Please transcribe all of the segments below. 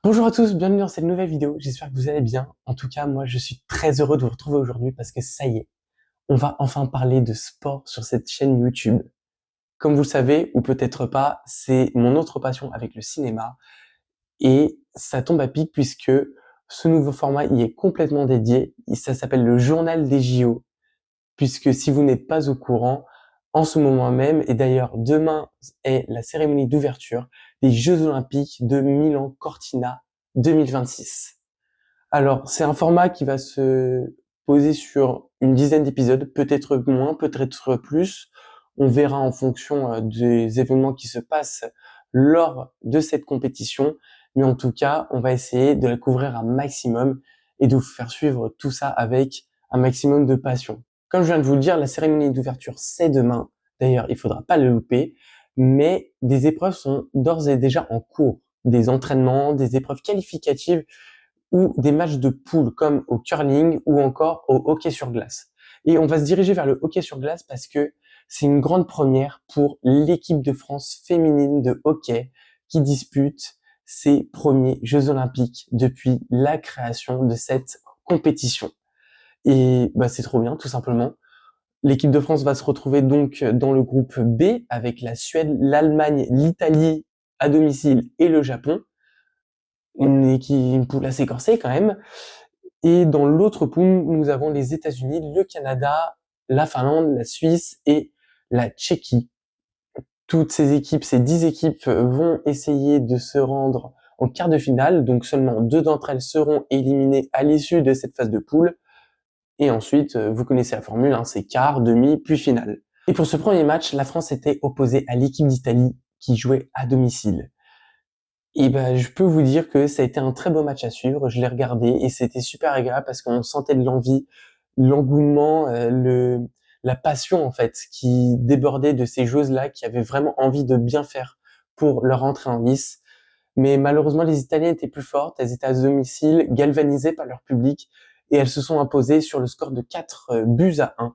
Bonjour à tous, bienvenue dans cette nouvelle vidéo. J'espère que vous allez bien. En tout cas, moi, je suis très heureux de vous retrouver aujourd'hui parce que ça y est, on va enfin parler de sport sur cette chaîne YouTube. Comme vous le savez, ou peut-être pas, c'est mon autre passion avec le cinéma et ça tombe à pic puisque ce nouveau format y est complètement dédié. Ça s'appelle le journal des JO, puisque si vous n'êtes pas au courant, en ce moment même, et d'ailleurs demain est la cérémonie d'ouverture des Jeux Olympiques de Milan Cortina 2026. Alors, c'est un format qui va se poser sur une dizaine d'épisodes, peut-être moins, peut-être plus. On verra en fonction des événements qui se passent lors de cette compétition. Mais en tout cas, on va essayer de la couvrir un maximum et de vous faire suivre tout ça avec un maximum de passion. Comme je viens de vous le dire, la cérémonie d'ouverture, c'est demain. D'ailleurs, il faudra pas le louper. Mais des épreuves sont d'ores et déjà en cours. Des entraînements, des épreuves qualificatives ou des matchs de poule comme au curling ou encore au hockey sur glace. Et on va se diriger vers le hockey sur glace parce que c'est une grande première pour l'équipe de France féminine de hockey qui dispute ses premiers Jeux Olympiques depuis la création de cette compétition. Et bah, c'est trop bien, tout simplement. L'équipe de France va se retrouver donc dans le groupe B avec la Suède, l'Allemagne, l'Italie à domicile et le Japon. Une poule assez corsée quand même. Et dans l'autre poule, nous avons les États-Unis, le Canada, la Finlande, la Suisse et la Tchéquie. Toutes ces équipes, ces 10 équipes vont essayer de se rendre en quart de finale, donc seulement 2 d'entre elles seront éliminées à l'issue de cette phase de poule. Et ensuite, vous connaissez la formule, hein, c'est quart, demi, puis finale. Et pour ce premier match, la France était opposée à l'équipe d'Italie qui jouait à domicile. Et ben, je peux vous dire que ça a été un très beau match à suivre. Je l'ai regardé et c'était super agréable parce qu'on sentait de l'envie, l'engouement, la passion en fait qui débordait de ces joueuses-là qui avaient vraiment envie de bien faire pour leur entrée en lice. Mais malheureusement, les Italiennes étaient plus fortes. Elles étaient à domicile, galvanisées par leur public et elles se sont imposées sur le score de 4 buts à 1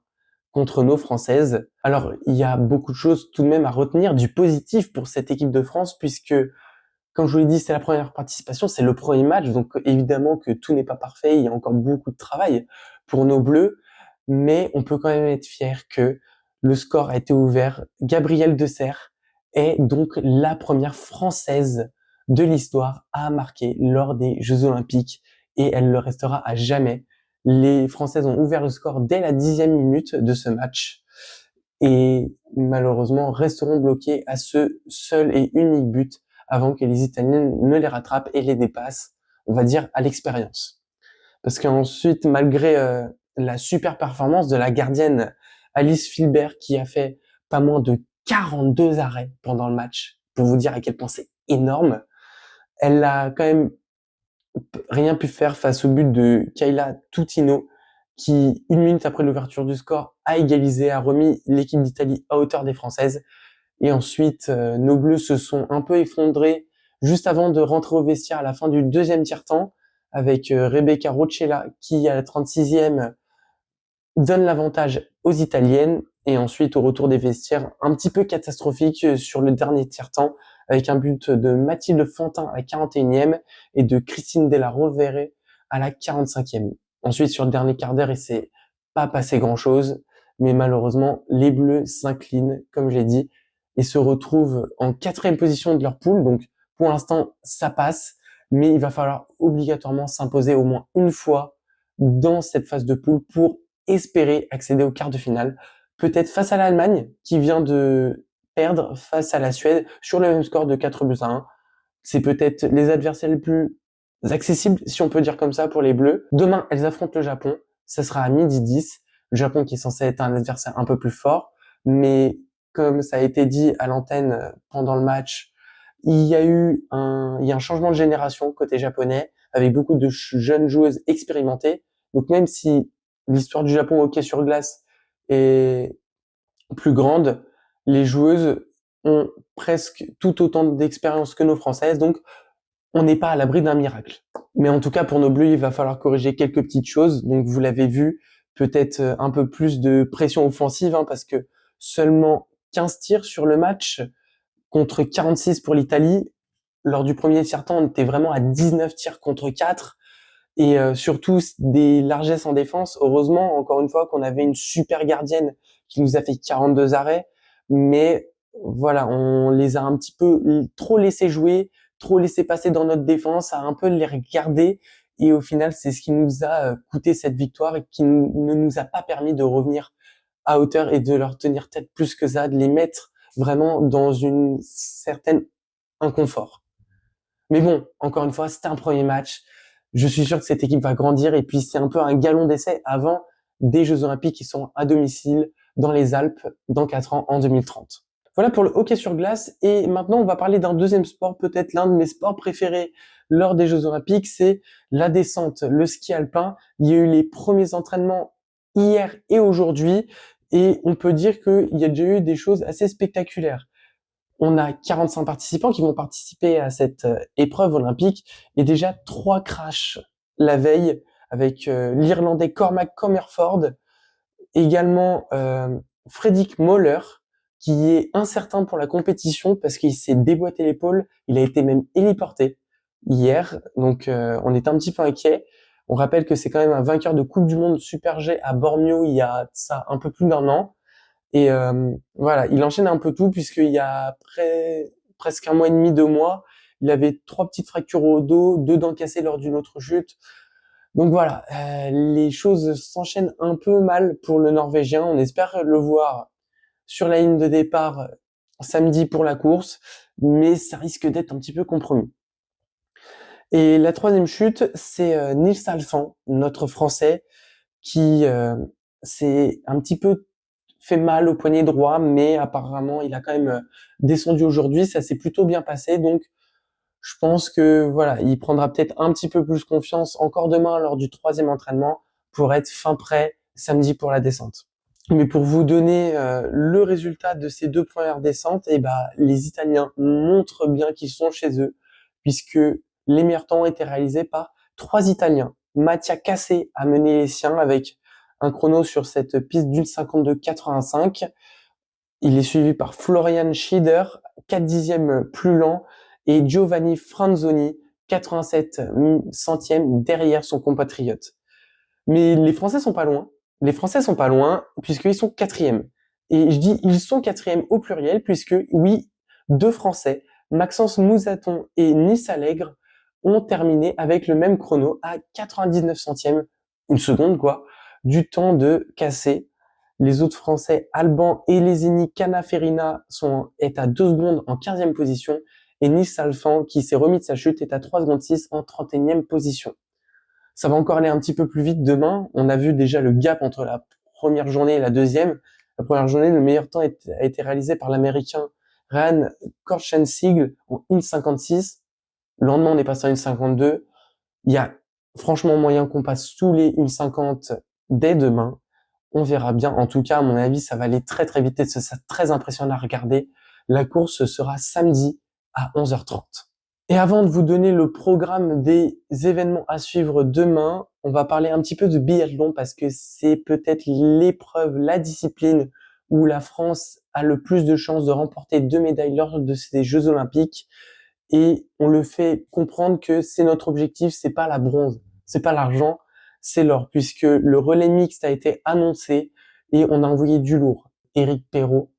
contre nos Françaises. Alors, il y a beaucoup de choses tout de même à retenir du positif pour cette équipe de France puisque comme je vous l'ai dit, c'est la première participation, c'est le premier match, donc évidemment que tout n'est pas parfait, il y a encore beaucoup de travail pour nos Bleus, mais on peut quand même être fier que le score a été ouvert. Gabrielle Deserre est donc la première Française de l'histoire à marquer lors des Jeux Olympiques et elle le restera à jamais. Les Françaises ont ouvert le score dès la 10e minute de ce match et malheureusement resteront bloqués à ce seul et unique but avant que les Italiens ne les rattrapent et les dépassent, on va dire à l'expérience. Parce qu'ensuite, malgré la super performance de la gardienne Alice Filbert qui a fait pas moins de 42 arrêts pendant le match, pour vous dire à quel point c'est énorme, elle a quand même rien pu faire face au but de Kayla Tutino qui, une minute après l'ouverture du score, a égalisé, a remis l'équipe d'Italie à hauteur des Françaises. Et ensuite, nos Bleus se sont un peu effondrés juste avant de rentrer au vestiaire à la fin du deuxième tiers-temps, avec Rebecca Roccella qui, à la 36e, donne l'avantage aux Italiennes. Et ensuite, au retour des vestiaires, un petit peu catastrophique sur le dernier tiers-temps, avec un but de Mathilde Fantin à la 41e et de Christine Della Rovere à la 45e. Ensuite, sur le dernier quart d'heure, il s'est pas passé grand-chose, mais malheureusement, les Bleus s'inclinent, comme j'ai dit, et se retrouvent en 4e position de leur poule. Donc, pour l'instant, ça passe, mais il va falloir obligatoirement s'imposer au moins une fois dans cette phase de poule pour espérer accéder au quart de finale, peut-être face à l'Allemagne qui vient de perdre face à la Suède sur le même score de 4 buts à 1. C'est peut-être les adversaires les plus accessibles, si on peut dire comme ça, pour les Bleus. Demain, elles affrontent le Japon. Ça sera à 12h10. Le Japon qui est censé être un adversaire un peu plus fort. Mais comme ça a été dit à l'antenne pendant le match, il y a un changement de génération côté japonais avec beaucoup de jeunes joueuses expérimentées. Donc même si l'histoire du Japon au hockey sur glace est plus grande, les joueuses ont presque tout autant d'expérience que nos Françaises, donc on n'est pas à l'abri d'un miracle. Mais en tout cas, pour nos Bleus, il va falloir corriger quelques petites choses. Donc vous l'avez vu, peut-être un peu plus de pression offensive, hein, parce que seulement 15 tirs sur le match contre 46 pour l'Italie. lors du premier tiers-temps, on était vraiment à 19 tirs contre 4 et surtout des largesses en défense. Heureusement, encore une fois, qu'on avait une super gardienne qui nous a fait 42 arrêts, mais voilà, on les a un petit peu trop laissé jouer, trop laissé passer dans notre défense, à un peu les regarder, et au final, c'est ce qui nous a coûté cette victoire et qui ne nous a pas permis de revenir à hauteur et de leur tenir tête plus que ça, de les mettre vraiment dans une certaine inconfort. Mais bon, encore une fois, c'était un premier match. Je suis sûr que cette équipe va grandir et puis c'est un peu un galon d'essai avant des Jeux Olympiques qui sont à domicile dans les Alpes dans 4 ans en 2030. Voilà pour le hockey sur glace et maintenant on va parler d'un deuxième sport, peut-être l'un de mes sports préférés lors des Jeux Olympiques, c'est la descente, le ski alpin. Il y a eu les premiers entraînements hier et aujourd'hui et on peut dire qu'il y a déjà eu des choses assez spectaculaires. On a 45 participants qui vont participer à cette épreuve olympique et déjà 3 crashs la veille avec l'Irlandais Cormac Comerford, également Fredrik Moller qui est incertain pour la compétition parce qu'il s'est déboîté l'épaule, il a été même héliporté hier, donc on est un petit peu inquiet. On rappelle que c'est quand même un vainqueur de Coupe du Monde Super G à Bormio il y a ça un peu plus d'un an. Et voilà, il enchaîne un peu tout puisqu'il y a presque un mois et demi, 2 mois, il avait 3 petites fractures au dos, 2 dents cassées lors d'une autre chute. Donc voilà, les choses s'enchaînent un peu mal pour le Norvégien. On espère le voir sur la ligne de départ samedi pour la course, mais ça risque d'être un petit peu compromis. Et la troisième chute, c'est Nils Alphan, notre Français, qui s'est un petit peu fait mal au poignet droit, mais apparemment il a quand même descendu aujourd'hui, ça s'est plutôt bien passé, donc je pense que voilà, il prendra peut-être un petit peu plus confiance encore demain lors du troisième entraînement pour être fin prêt samedi pour la descente. Mais pour vous donner le résultat de ces 2 premières descentes, eh ben, les Italiens montrent bien qu'ils sont chez eux, puisque les meilleurs temps ont été réalisés par 3 Italiens. Mattia Cassé a mené les siens avec un chrono sur cette piste d'une 52,85. Il est suivi par Florian Schieder, 4 dixièmes plus lent, et Giovanni Franzoni, 87 centièmes derrière son compatriote. Mais les Français sont pas loin. Les Français sont pas loin puisqu'ils sont quatrièmes. Et je dis ils sont quatrièmes au pluriel puisque oui, 2 Français, Maxence Moussaton et Nice Allègre, ont terminé avec le même chrono à 99 centièmes, une seconde quoi, du temps de Cassé. Les autres Français, Alban et Lesini Canaferina est à 2 secondes en 15e position et Nice Alphan, qui s'est remis de sa chute, est à 3 secondes 6 en 31e position. Ça va encore aller un petit peu plus vite demain. On a vu déjà le gap entre la première journée et la deuxième. La première journée, le meilleur temps a été réalisé par l'Américain Ryan Korchensiegel en 1,56. Le lendemain, on est passé à 1,52. Il y a franchement moyen qu'on passe sous les 1,50 dès demain. On verra bien. En tout cas, à mon avis, ça va aller très très vite et c'est très impressionnant à regarder. La course sera samedi à 11h30. Et avant de vous donner le programme des événements à suivre demain, on va parler un petit peu de biathlon parce que c'est peut-être l'épreuve, la discipline où la France a le plus de chances de remporter 2 médailles lors de ces Jeux Olympiques. Et on le fait comprendre que c'est notre objectif, c'est pas la bronze, c'est pas l'argent, c'est l'or, puisque le relais mixte a été annoncé et on a envoyé du lourd. Éric Perrault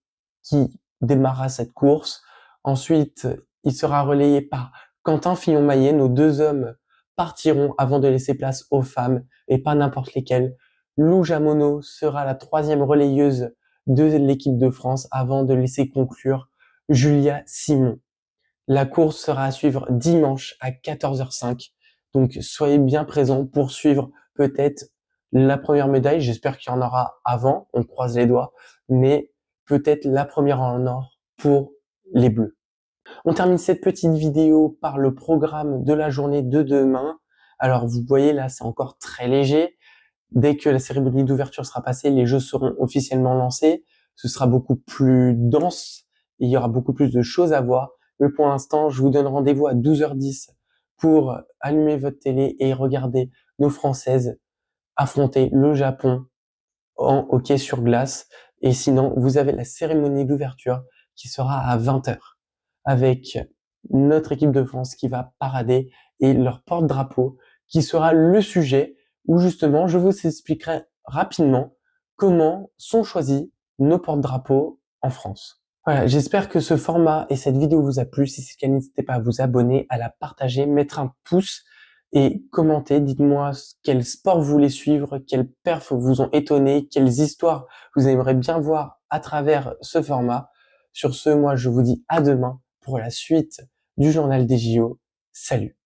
qui démarra cette course. Ensuite, il sera relayé par Quentin Fillon-Maillet. Nos 2 hommes partiront avant de laisser place aux femmes et pas n'importe lesquelles. Lou Jamono sera la 3e relayeuse de l'équipe de France avant de laisser conclure Julia Simon. La course sera à suivre dimanche à 14h05. Donc soyez bien présents pour suivre peut-être la première médaille. J'espère qu'il y en aura avant, on croise les doigts, mais peut-être la première en or pour les Bleus. On termine cette petite vidéo par le programme de la journée de demain. Alors vous voyez là, c'est encore très léger. Dès que la cérémonie d'ouverture sera passée, les jeux seront officiellement lancés. Ce sera beaucoup plus dense. Il y aura beaucoup plus de choses à voir. Mais pour l'instant, je vous donne rendez-vous à 12h10 pour allumer votre télé et regarder nos Françaises affronter le Japon en hockey sur glace. Et sinon, vous avez la cérémonie d'ouverture qui sera à 20h avec notre équipe de France qui va parader et leur porte-drapeau qui sera le sujet où justement je vous expliquerai rapidement comment sont choisis nos porte-drapeaux en France. Voilà, j'espère que ce format et cette vidéo vous a plu. Si c'est le cas, n'hésitez pas à vous abonner, à la partager, mettre un pouce et commenter. Dites-moi quel sport vous voulez suivre, quels perfs vous ont étonné, quelles histoires vous aimeriez bien voir à travers ce format. Sur ce, moi, je vous dis à demain pour la suite du journal des JO. Salut!